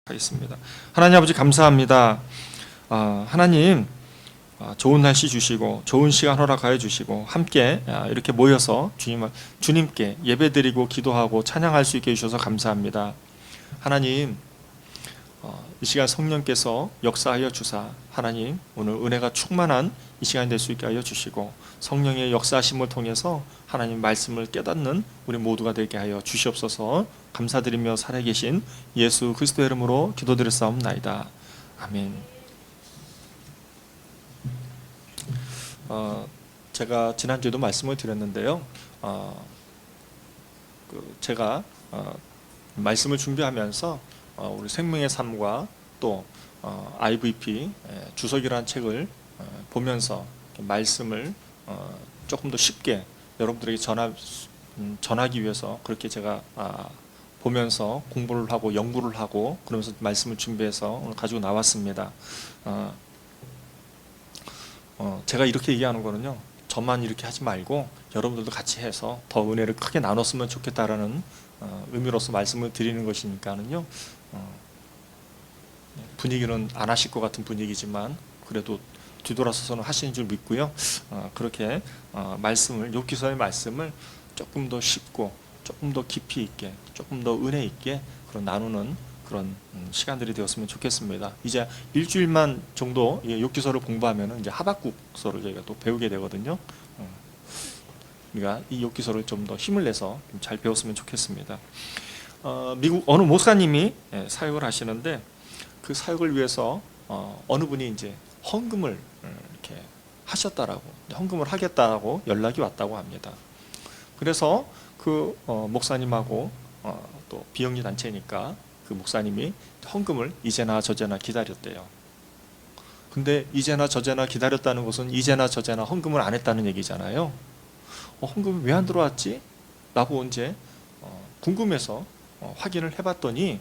하겠습니다. 하나님 아버지 감사합니다. 하나님 좋은 날씨 주시고 좋은 시간 허락하여 주시고 함께 이렇게 모여서 주님께 예배드리고 기도하고 찬양할 수 있게 해주셔서 감사합니다. 하나님 이 시간 성령께서 역사하여 주사 하나님 오늘 은혜가 충만한 이 시간 될 수 있게 하여 주시고 성령의 역사하심을 통해서 하나님 말씀을 깨닫는 우리 모두가 되게 하여 주시옵소서. 감사드리며 살아계신 예수 그리스도의 이름으로 기도드렸사옵나이다. 아멘. 제가 지난주에도 말씀을 드렸는데요. 제가 말씀을 준비하면서 우리 생명의 삶과 또 IVP 주석이라는 책을 보면서 말씀을 조금 더 쉽게 여러분들에게 전하기 위해서 그렇게 제가 보면서 공부를 하고 연구를 하고 그러면서 말씀을 준비해서 오늘 가지고 나왔습니다. 제가 이렇게 얘기하는 거는요, 저만 이렇게 하지 말고 여러분들도 같이 해서 더 은혜를 크게 나눴으면 좋겠다라는 의미로서 말씀을 드리는 것이니까는요. 분위기는 안 하실 것 같은 분위기지만 그래도 뒤돌아서서는 하시는 줄 믿고요. 그렇게 말씀을 욥기서의 말씀을 조금 더 쉽고 조금 더 깊이 있게 조금 더 은혜 있게 그런 나누는 그런 시간들이 되었으면 좋겠습니다. 이제 일주일만 정도 욥기서를 공부하면은 이제 하박국서를 저희가 또 배우게 되거든요. 우리가 이 욥기서를 좀 더 힘을 내서 잘 배웠으면 좋겠습니다. 미국 어느 목사님이 사역을 하시는데 그 사역을 위해서 어느 분이 이제 헌금을 이렇게 하셨다라고, 헌금을 하겠다고 연락이 왔다고 합니다. 그래서 그 목사님하고 또 비영리 단체니까 그 목사님이 헌금을 이제나 저제나 기다렸대요. 근데 이제나 저제나 기다렸다는 것은 이제나 저제나 헌금을 안 했다는 얘기잖아요. 헌금이 왜 안 들어왔지? 라고 이제 궁금해서 확인을 해봤더니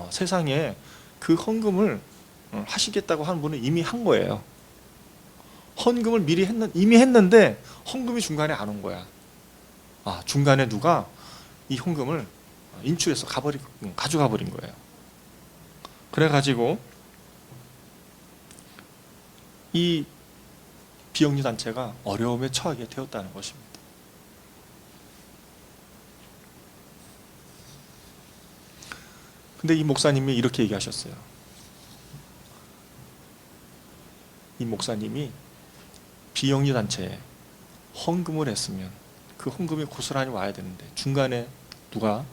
세상에 그 헌금을 하시겠다고 하는 분은 이미 한 거예요. 헌금을 이미 했는데 헌금이 중간에 안 온 거야. 중간에 누가 이 헌금을 인출해서 가져가 버린 거예요. 그래가지고 이 비영리 단체가 어려움에 처하게 되었다는 것입니다. 근데 이 목사님이 이렇게 얘기하셨어요. 이 목사님이 비영리 단체에 헌금을 했으면 그 헌금이 고스란히 와야 되는데 중간에 누가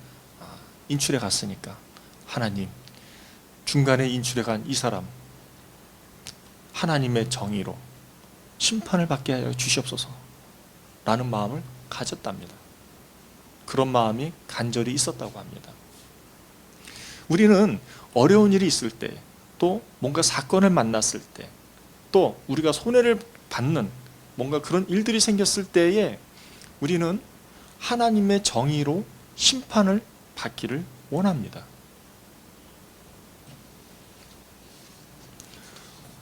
인출해 갔으니까 하나님, 중간에 인출해 간 이 사람 하나님의 정의로 심판을 받게 하여 주시옵소서 라는 마음을 가졌답니다. 그런 마음이 간절히 있었다고 합니다. 우리는 어려운 일이 있을 때, 또 뭔가 사건을 만났을 때, 또 우리가 손해를 받는 뭔가 그런 일들이 생겼을 때에 우리는 하나님의 정의로 심판을 받기를 원합니다.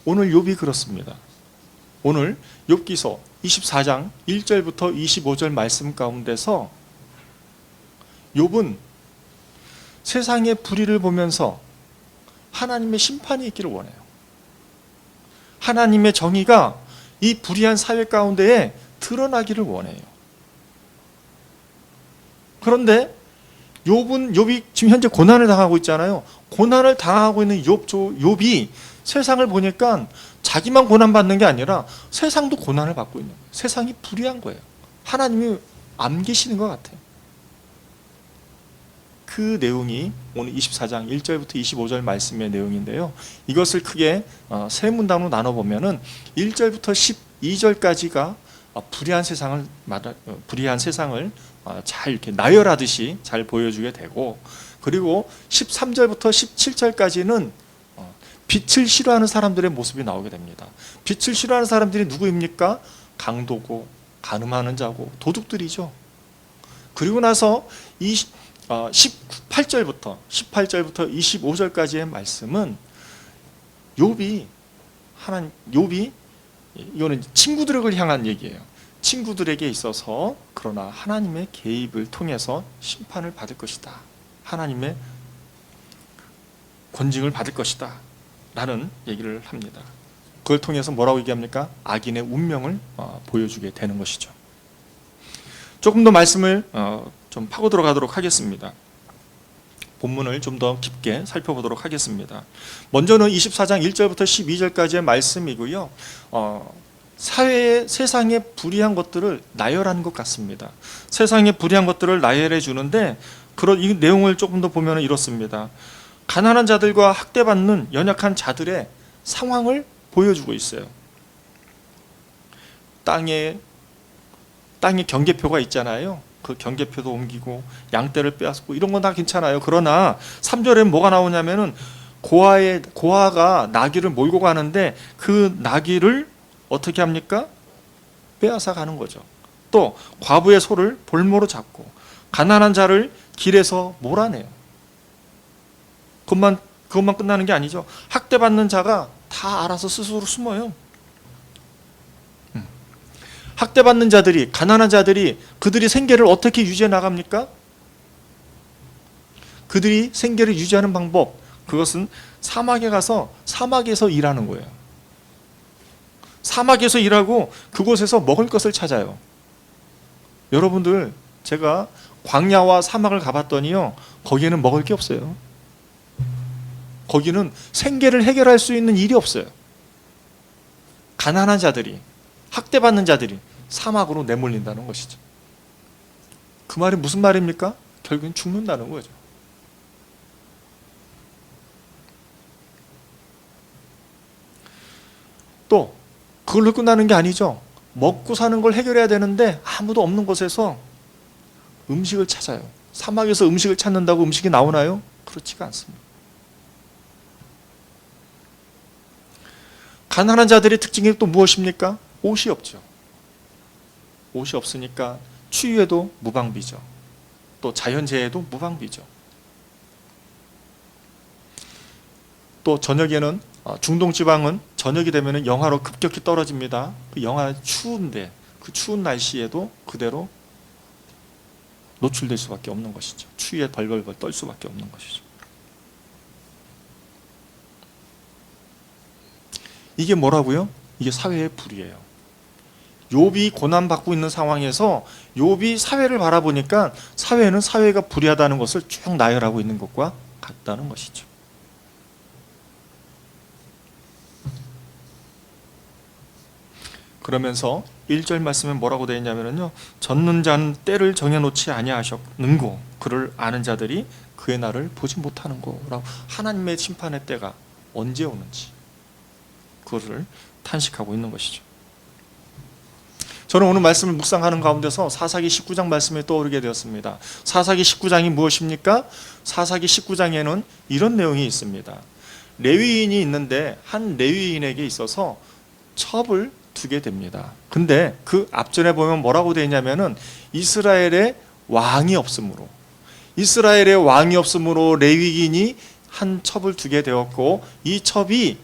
오늘 욥이 그렇습니다. 오늘 욥기서 24장 1절부터 25절 말씀 가운데서 욥은 세상의 불의를 보면서 하나님의 심판이 있기를 원해요. 하나님의 정의가 이 불의한 사회 가운데에 드러나기를 원해요. 그런데 욥이 지금 현재 고난을 당하고 있잖아요. 고난을 당하고 있는 욥이 세상을 보니까 자기만 고난받는 게 아니라 세상도 고난을 받고 있는 거예요. 세상이 불의한 거예요. 하나님이 안 계시는 것 같아요. 그 내용이 오늘 24장 1절부터 25절 말씀의 내용인데요. 이것을 크게 세 문단으로 나눠보면은 1절부터 12절까지가 불의한 세상을 잘 이렇게 나열하듯이 잘 보여주게 되고, 그리고 13절부터 17절까지는 빛을 싫어하는 사람들의 모습이 나오게 됩니다. 빛을 싫어하는 사람들이 누구입니까? 강도고 간음하는 자고 도둑들이죠. 그리고 나서 18절부터 25절까지의 말씀은 욥이 이거는 친구들을 향한 얘기예요. 친구들에게 있어서 그러나 하나님의 개입을 통해서 심판을 받을 것이다. 하나님의 권징을 받을 것이다 라는 얘기를 합니다. 그걸 통해서 뭐라고 얘기합니까? 악인의 운명을 보여주게 되는 것이죠. 조금 더 말씀을 좀 파고 들어가도록 하겠습니다. 본문을 좀 더 깊게 살펴보도록 하겠습니다. 먼저는 24장 1절부터 12절까지의 말씀이고요. 사회의 세상의 불의한 것들을 나열하는 것 같습니다. 세상의 불의한 것들을 나열해 주는데 이 내용을 조금 더 보면 이렇습니다. 가난한 자들과 학대받는 연약한 자들의 상황을 보여주고 있어요. 땅에 경계표가 있잖아요. 그 경계표도 옮기고 양떼를 빼앗고 이런 건 다 괜찮아요. 그러나 3절에 뭐가 나오냐면은 고아가 나귀를 몰고 가는데 그 나귀를 어떻게 합니까? 빼앗아 가는 거죠. 또 과부의 소를 볼모로 잡고 가난한 자를 길에서 몰아내요. 그것만 끝나는 게 아니죠. 학대받는 자가 다 알아서 스스로 숨어요. 학대받는 자들이, 가난한 자들이 그들이 생계를 어떻게 유지해 나갑니까? 그들이 생계를 유지하는 방법, 그것은 사막에 가서 사막에서 일하는 거예요. 사막에서 일하고 그곳에서 먹을 것을 찾아요. 여러분들, 제가 광야와 사막을 가봤더니요, 거기에는 먹을 게 없어요. 거기는 생계를 해결할 수 있는 일이 없어요. 가난한 자들이, 학대받는 자들이 사막으로 내몰린다는 것이죠. 그 말이 무슨 말입니까? 결국엔 죽는다는 거죠. 또 그걸로 끝나는 게 아니죠. 먹고 사는 걸 해결해야 되는데 아무도 없는 곳에서 음식을 찾아요. 사막에서 음식을 찾는다고 음식이 나오나요? 그렇지가 않습니다. 가난한 자들의 특징이 또 무엇입니까? 옷이 없죠. 옷이 없으니까 추위에도 무방비죠. 또 자연재해에도 무방비죠. 또 저녁에는 중동 지방은 저녁이 되면 영하로 급격히 떨어집니다. 그 영하 추운데 그 추운 날씨에도 그대로 노출될 수밖에 없는 것이죠. 추위에 벌벌벌 떨 수밖에 없는 것이죠. 이게 뭐라고요? 이게 사회의 불이에요. 욥이 고난받고 있는 상황에서 욥이 사회를 바라보니까 사회는 사회가 불의하다는 것을 쭉 나열하고 있는 것과 같다는 것이죠. 그러면서 1절 말씀에 뭐라고 되어 있냐면요, 젖는 자는 때를 정해놓지 아니하셨는고 그를 아는 자들이 그의 날을 보지 못하는 거라고, 하나님의 심판의 때가 언제 오는지 그것을 탄식하고 있는 것이죠. 저는 오늘 말씀을 묵상하는 가운데서 사사기 19장 말씀이 떠오르게 되었습니다. 사사기 19장이 무엇입니까? 사사기 19장에는 이런 내용이 있습니다. 레위인이 있는데 한 레위인에게 있어서 첩을 두게 됩니다. 근데 그 앞전에 보면 뭐라고 되어 있냐면은 이스라엘의 왕이 없으므로 레위인이 한 첩을 두게 되었고 이 첩이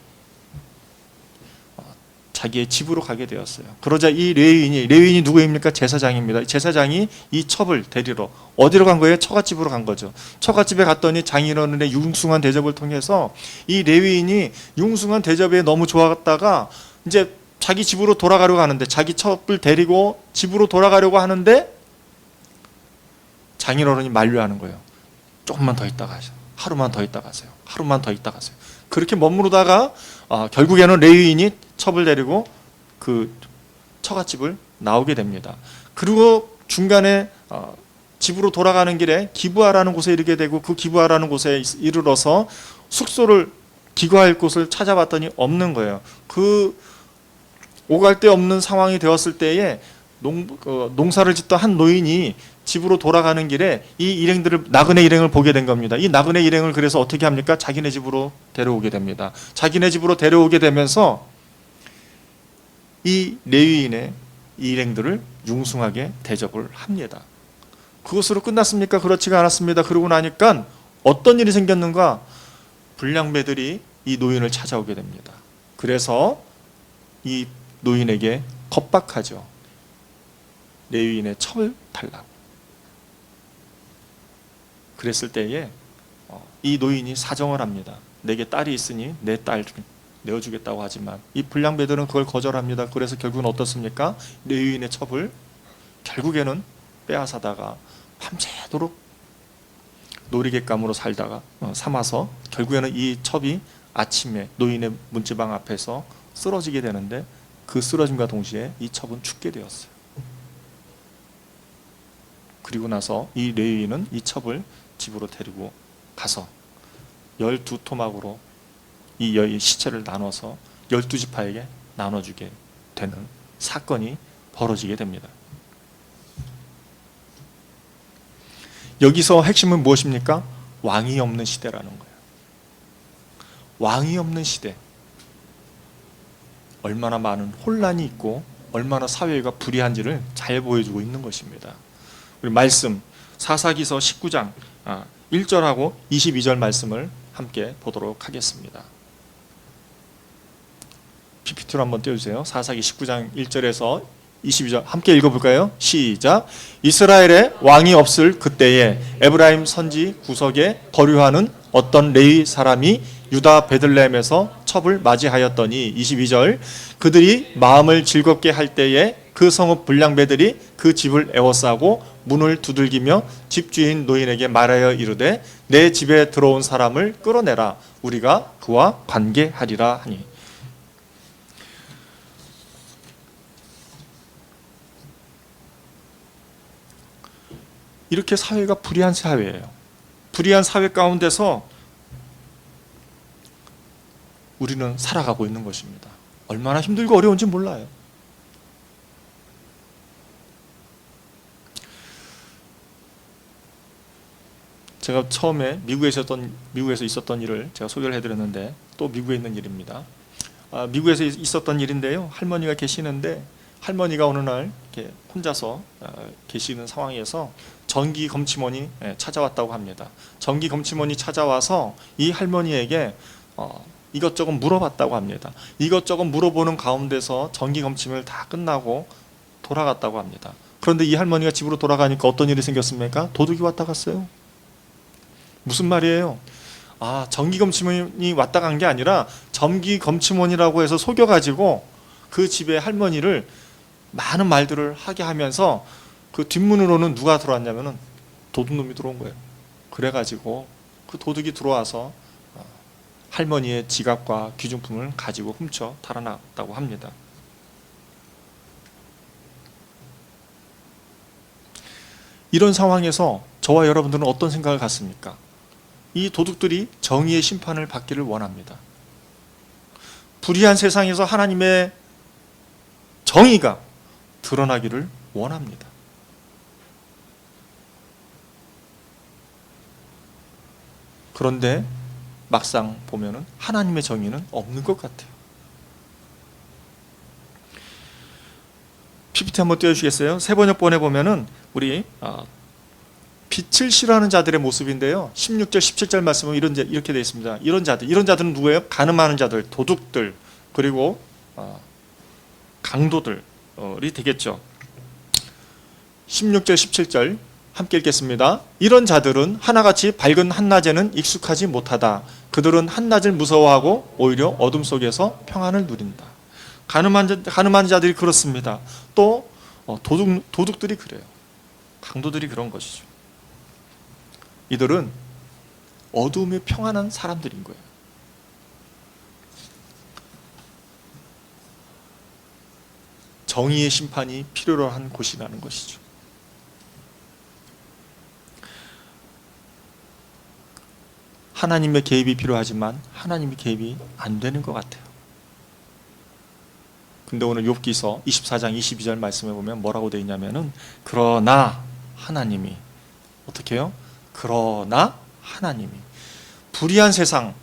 자기의 집으로 가게 되었어요. 그러자 이 레위인이 누구입니까? 제사장입니다. 제사장이 이 첩을 데리러 어디로 간 거예요? 처갓집으로 간 거죠. 처갓집에 갔더니 장인어른의 융숭한 대접을 통해서 이 레위인이 융숭한 대접에 너무 좋았다가 이제 자기 집으로 돌아가려고 하는데, 자기 첩을 데리고 집으로 돌아가려고 하는데 장인어른이 만류하는 거예요. 조금만 더 있다 가세요. 하루만 더 있다 가세요. 하루만 더 있다 가세요. 그렇게 머무르다가 결국에는 레위인이 첩을 데리고 그 처갓집을 나오게 됩니다. 그리고 중간에 집으로 돌아가는 길에 기브아라는 곳에 이르게 되고, 그 기브아라는 곳에 이르러서 숙소를 기거할 곳을 찾아봤더니 없는 거예요. 그 오갈 데 없는 상황이 되었을 때에 농사를 짓던 한 노인이 집으로 돌아가는 길에 이 나그네 일행을 보게 된 겁니다. 이 나그네 일행을 그래서 어떻게 합니까? 자기네 집으로 데려오게 됩니다. 자기네 집으로 데려오게 되면서 이 레위인의 일행들을 융숭하게 대접을 합니다. 그것으로 끝났습니까? 그렇지가 않았습니다. 그러고 나니까 어떤 일이 생겼는가? 불량배들이 이 노인을 찾아오게 됩니다. 그래서 이 노인에게 겁박하죠. 레위인의 첩을 달라고. 그랬을 때에 이 노인이 사정을 합니다. 내게 딸이 있으니 내 딸을 내어주겠다고 하지만 이 불량배들은 그걸 거절합니다. 그래서 결국은 어떻습니까? 레위인의 첩을 결국에는 빼앗아다가 밤새도록 놀이객감으로 살다가 삼아서 결국에는 이 첩이 아침에 노인의 문지방 앞에서 쓰러지게 되는데, 그 쓰러짐과 동시에 이 첩은 죽게 되었어요. 그리고 나서 이 레위인은 이 첩을 집으로 데리고 가서 12토막으로 이 시체를 나눠서 12지파에게 나눠주게 되는 사건이 벌어지게 됩니다. 여기서 핵심은 무엇입니까? 왕이 없는 시대라는 거예요. 왕이 없는 시대. 얼마나 많은 혼란이 있고 얼마나 사회가 불의한지를 잘 보여주고 있는 것입니다. 우리 말씀 사사기서 19장 1절하고 22절 말씀을 함께 보도록 하겠습니다. PPT로 한번 띄워주세요. 사사기 19장 1절에서 22절 함께 읽어볼까요? 시작. 이스라엘에 왕이 없을 그때에 에브라임 선지 구석에 거류하는 어떤 레위 사람이 유다 베들레헴에서 첩을 맞이하였더니 22절 그들이 마음을 즐겁게 할 때에 그 성읍 불량배들이 그 집을 에워싸고 문을 두들기며 집주인 노인에게 말하여 이르되 내 집에 들어온 사람을 끌어내라 우리가 그와 관계하리라 하니. 이렇게 사회가 불의한 사회예요. 불의한 사회 가운데서 우리는 살아가고 있는 것입니다. 얼마나 힘들고 어려운지 몰라요. 제가 처음에 미국에서 있었던 일을 제가 소개를 해드렸는데 또 미국에 있는 일입니다. 미국에서 있었던 일인데요. 할머니가 계시는데 할머니가 어느 날 이렇게 혼자서 계시는 상황에서 정기 검침원이 찾아왔다고 합니다. 정기 검침원이 찾아와서 이 할머니에게 이것저것 물어봤다고 합니다. 이것저것 물어보는 가운데서 정기 검침을 다 끝나고 돌아갔다고 합니다. 그런데 이 할머니가 집으로 돌아가니까 어떤 일이 생겼습니까? 도둑이 왔다 갔어요. 무슨 말이에요? 정기 검침원이 왔다 간 게 아니라 정기 검침원이라고 해서 속여가지고 그 집에 할머니를 많은 말들을 하게 하면서 그 뒷문으로는 누가 들어왔냐면은 도둑놈이 들어온 거예요. 그래가지고 그 도둑이 들어와서 할머니의 지갑과 귀중품을 가지고 훔쳐 달아났다고 합니다. 이런 상황에서 저와 여러분들은 어떤 생각을 갖습니까? 이 도둑들이 정의의 심판을 받기를 원합니다. 불의한 세상에서 하나님의 정의가 드러나기를 원합니다. 그런데 막상 보면은 하나님의 정의는 없는 것 같아요. PPT 한번 띄워주시겠어요? 세 번역본에 보면은 우리 빛을 싫어하는 자들의 모습인데요. 16절, 17절 말씀은 이렇게 되어 있습니다. 이런 자들은 누구예요? 가늠하는 자들, 도둑들, 그리고 강도들이 되겠죠. 16절, 17절 함께 읽겠습니다. 이런 자들은 하나같이 밝은 한낮에는 익숙하지 못하다. 그들은 한낮을 무서워하고 오히려 어둠 속에서 평안을 누린다. 가늠한 자들이 그렇습니다. 또 도둑들이 그래요. 강도들이 그런 것이죠. 이들은 어둠에 평안한 사람들인 거예요. 정의의 심판이 필요로 한 곳이라는 것이죠. 하나님의 개입이 필요하지만 하나님의 개입이 안 되는 것 같아요. 근데 오늘 욥기서 24장 22절 말씀에 보면 뭐라고 되어 있냐면은 그러나 하나님이 어떻게 해요? 그러나 하나님이 불의한 세상,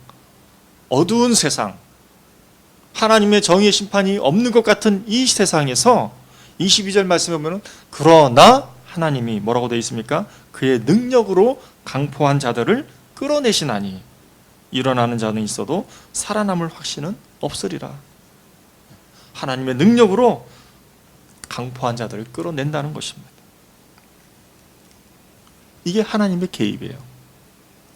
어두운 세상, 하나님의 정의의 심판이 없는 것 같은 이 세상에서 22절 말씀에 보면 그러나 하나님이 뭐라고 되어 있습니까? 그의 능력으로 강포한 자들을 끌어내시나니 일어나는 자는 있어도 살아남을 확신은 없으리라. 하나님의 능력으로 강포한 자들을 끌어낸다는 것입니다. 이게 하나님의 개입이에요.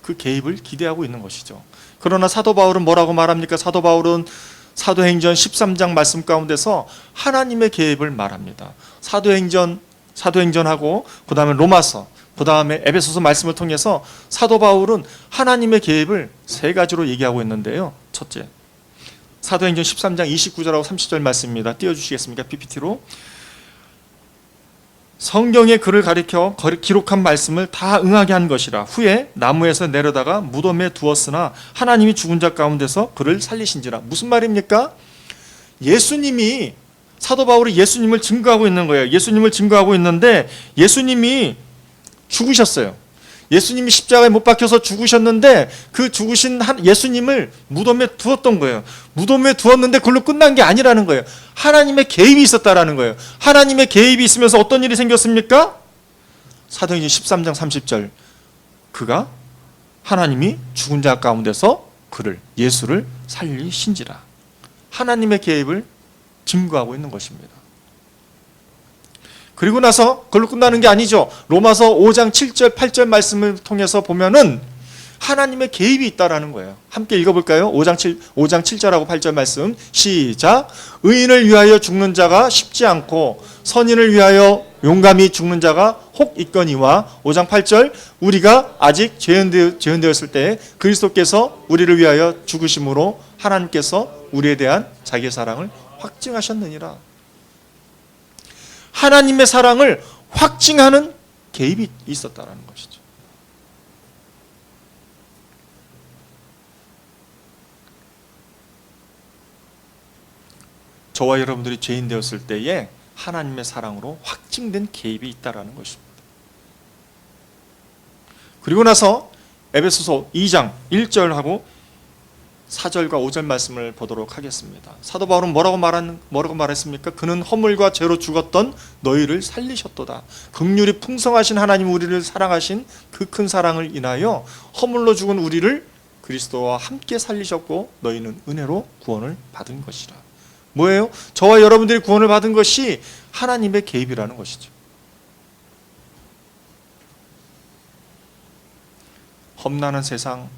그 개입을 기대하고 있는 것이죠. 그러나 사도 바울은 뭐라고 말합니까? 사도 바울은 사도행전 13장 말씀 가운데서 하나님의 개입을 말합니다. 사도행전하고 그 다음에 로마서, 그 다음에 에베소서 말씀을 통해서 사도 바울은 하나님의 개입을 세 가지로 얘기하고 있는데요. 첫째, 사도행전 13장 29절하고 30절 말씀입니다. 띄워주시겠습니까? PPT로. 성경의 글을 가리켜 기록한 말씀을 다 응하게 한 것이라. 후에 나무에서 내려다가 무덤에 두었으나 하나님이 죽은 자 가운데서 그를 살리신지라. 무슨 말입니까? 예수님이, 사도 바울이 예수님을 증거하고 있는 거예요. 예수님을 증거하고 있는데 예수님이 죽으셨어요. 예수님이 십자가에 못 박혀서 죽으셨는데 그 죽으신 예수님을 무덤에 두었던 거예요. 무덤에 두었는데 그걸로 끝난 게 아니라는 거예요. 하나님의 개입이 있었다라는 거예요. 하나님의 개입이 있으면서 어떤 일이 생겼습니까? 사도행전 13장 30절, 그가 하나님이 죽은 자 가운데서 그를, 예수를 살리신지라. 하나님의 개입을 증거하고 있는 것입니다. 그리고 나서 그걸로 끝나는 게 아니죠. 로마서 5장 7절 8절 말씀을 통해서 보면은 하나님의 개입이 있다라는 거예요. 함께 읽어볼까요? 5장 7절하고 8절 말씀 시작. 의인을 위하여 죽는 자가 쉽지 않고 선인을 위하여 용감히 죽는 자가 혹 있거니와. 5장 8절, 우리가 아직 죄인되었을 때 그리스도께서 우리를 위하여 죽으심으로 하나님께서 우리에 대한 자기의 사랑을 확증하셨느니라. 하나님의 사랑을 확증하는 개입이 있었다는 것이죠. 저와 여러분들이 죄인 되었을 때에 하나님의 사랑으로 확증된 개입이 있다는 것입니다. 그리고 나서 에베소서 2장 1절하고 4절과 5절 말씀을 보도록 하겠습니다. 사도 바울은 뭐라고 말했습니까? 그는 허물과 죄로 죽었던 너희를 살리셨도다. 긍휼이 풍성하신 하나님, 우리를 사랑하신 그 큰 사랑을 인하여 허물로 죽은 우리를 그리스도와 함께 살리셨고 너희는 은혜로 구원을 받은 것이라. 뭐예요? 저와 여러분들이 구원을 받은 것이 하나님의 개입이라는 것이죠. 험난한 세상,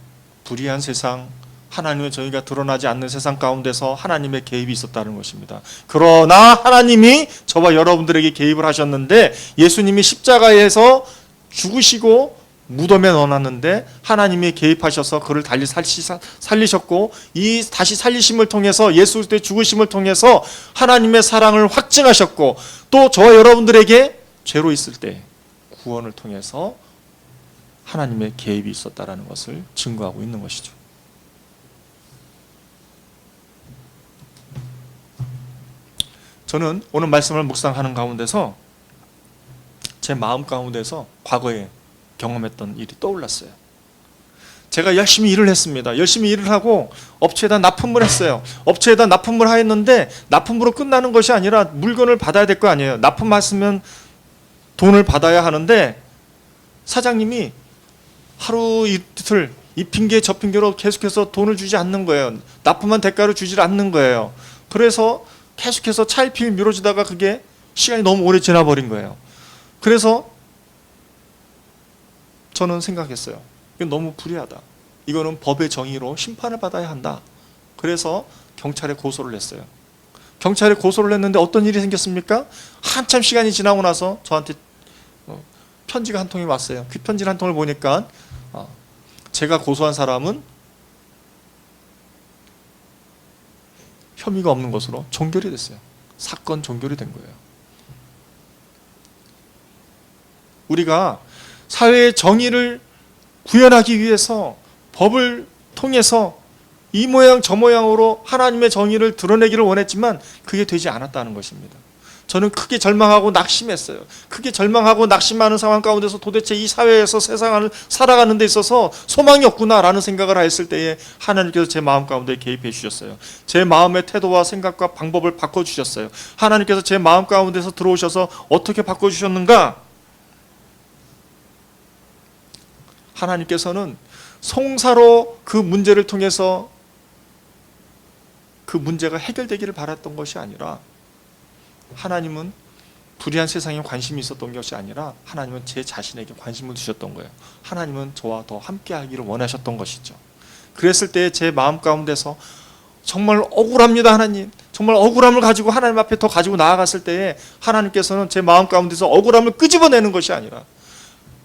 불의한 세상, 하나님의 정의가 드러나지 않는 세상 가운데서 하나님의 개입이 있었다는 것입니다. 그러나 하나님이 저와 여러분들에게 개입을 하셨는데, 예수님이 십자가에서 죽으시고 무덤에 넣어놨는데 하나님이 개입하셔서 그를 달리 살리셨고, 이 다시 살리심을 통해서, 예수 그리스도의 죽으심을 통해서 하나님의 사랑을 확증하셨고, 또 저와 여러분들에게 죄로 있을 때 구원을 통해서 하나님의 개입이 있었다라는 것을 증거하고 있는 것이죠. 저는 오늘 말씀을 묵상하는 가운데서 제 마음 가운데서 과거에 경험했던 일이 떠올랐어요. 제가 열심히 일을 했습니다. 열심히 일을 하고 업체에다 납품을 했어요. 업체에다 납품을 하였는데 납품으로 끝나는 것이 아니라 물건을 받아야 될 거 아니에요. 납품했으면 돈을 받아야 하는데 사장님이 하루 이틀 이 핑계 저 핑계로 계속해서 돈을 주지 않는 거예요. 납품한 대가를 주지 않는 거예요. 그래서 계속해서 차일피일 미뤄지다가 그게 시간이 너무 오래 지나버린 거예요. 그래서 저는 생각했어요. 이건 너무 불의하다. 이거는 법의 정의로 심판을 받아야 한다. 그래서 경찰에 고소를 했어요. 경찰에 고소를 했는데 어떤 일이 생겼습니까? 한참 시간이 지나고 나서 저한테 편지가 한 통이 왔어요. 그 편지 한 통을 보니까 제가 고소한 사람은 혐의가 없는 것으로 종결이 됐어요. 사건 종결이 된 거예요. 우리가 사회의 정의를 구현하기 위해서 법을 통해서 이 모양 저 모양으로 하나님의 정의를 드러내기를 원했지만 그게 되지 않았다는 것입니다. 저는 크게 절망하고 낙심했어요. 크게 절망하고 낙심하는 상황 가운데서 도대체 이 사회에서 세상을 살아가는 데 있어서 소망이 없구나라는 생각을 했을 때에 하나님께서 제 마음 가운데 개입해 주셨어요. 제 마음의 태도와 생각과 방법을 바꿔주셨어요. 하나님께서 제 마음 가운데서 들어오셔서 어떻게 바꿔주셨는가? 하나님께서는 송사로 그 문제를 통해서 그 문제가 해결되기를 바랐던 것이 아니라 하나님은 불의한 세상에 관심이 있었던 것이 아니라 하나님은 제 자신에게 관심을 두셨던 거예요. 하나님은 저와 더 함께하기를 원하셨던 것이죠. 그랬을 때 제 마음 가운데서 정말 억울합니다, 하나님. 정말 억울함을 가지고 하나님 앞에 더 가지고 나아갔을 때에 하나님께서는 제 마음 가운데서 억울함을 끄집어내는 것이 아니라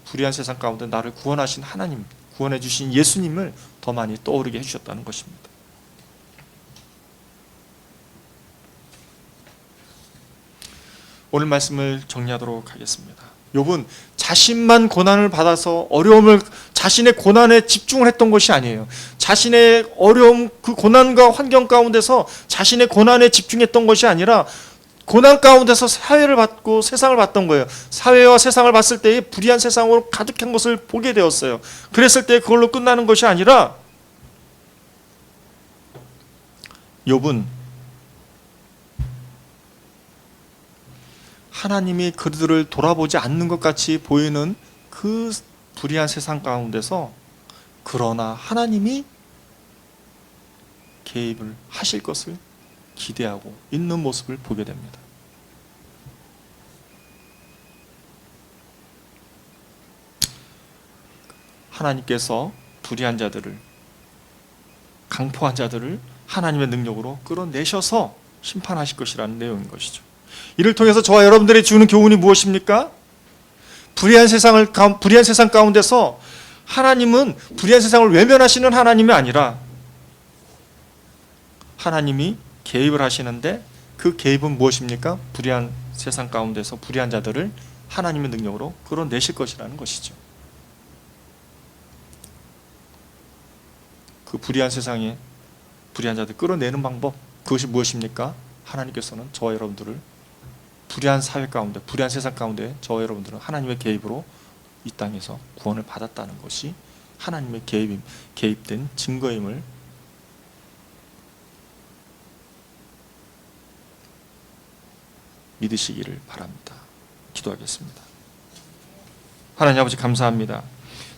불의한 세상 가운데 나를 구원하신 하나님, 구원해 주신 예수님을 더 많이 떠오르게 해주셨다는 것입니다. 오늘 말씀을 정리하도록 하겠습니다. 욥은 자신만 고난을 받아서 자신의 고난에 집중을 했던 것이 아니에요. 자신의 어려움, 그 고난과 환경 가운데서 자신의 고난에 집중했던 것이 아니라 고난 가운데서 사회를 받고 세상을 봤던 거예요. 사회와 세상을 봤을 때에 불의한 세상으로 가득한 것을 보게 되었어요. 그랬을 때 그걸로 끝나는 것이 아니라 욥은 하나님이 그들을 돌아보지 않는 것 같이 보이는 그 불의한 세상 가운데서 그러나 하나님이 개입을 하실 것을 기대하고 있는 모습을 보게 됩니다. 하나님께서 불의한 자들을, 강포한 자들을 하나님의 능력으로 끌어내셔서 심판하실 것이라는 내용인 것이죠. 이를 통해서 저와 여러분들이 주는 교훈이 무엇입니까? 불의한 세상 가운데서 하나님은 불의한 세상을 외면하시는 하나님이 아니라 하나님이 개입을 하시는데 그 개입은 무엇입니까? 불의한 세상 가운데서 불의한 자들을 하나님의 능력으로 끌어내실 것이라는 것이죠. 그 불의한 세상에 불의한 자들 끌어내는 방법, 그것이 무엇입니까? 하나님께서는 저와 여러분들을 불의한 사회 가운데, 불의한 세상 가운데 저와 여러분들은 하나님의 개입으로 이 땅에서 구원을 받았다는 것이 하나님의 개입된 증거임을 믿으시기를 바랍니다. 기도하겠습니다. 하나님 아버지 감사합니다.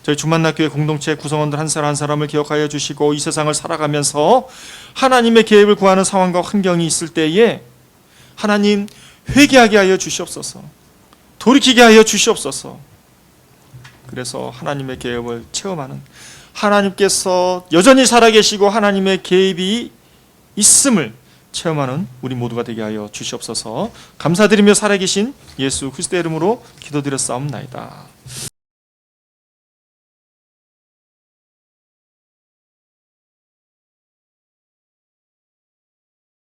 저희 주만나교회 공동체 구성원들 한 사람 한 사람을 기억하여 주시고 이 세상을 살아가면서 하나님의 개입을 구하는 상황과 환경이 있을 때에 하나님 회개하게 하여 주시옵소서. 돌이키게 하여 주시옵소서. 그래서 하나님의 개입을 체험하는, 하나님께서 여전히 살아계시고 하나님의 개입이 있음을 체험하는 우리 모두가 되게 하여 주시옵소서. 감사드리며 살아계신 예수 그리스도의 이름으로 기도드렸사옵나이다.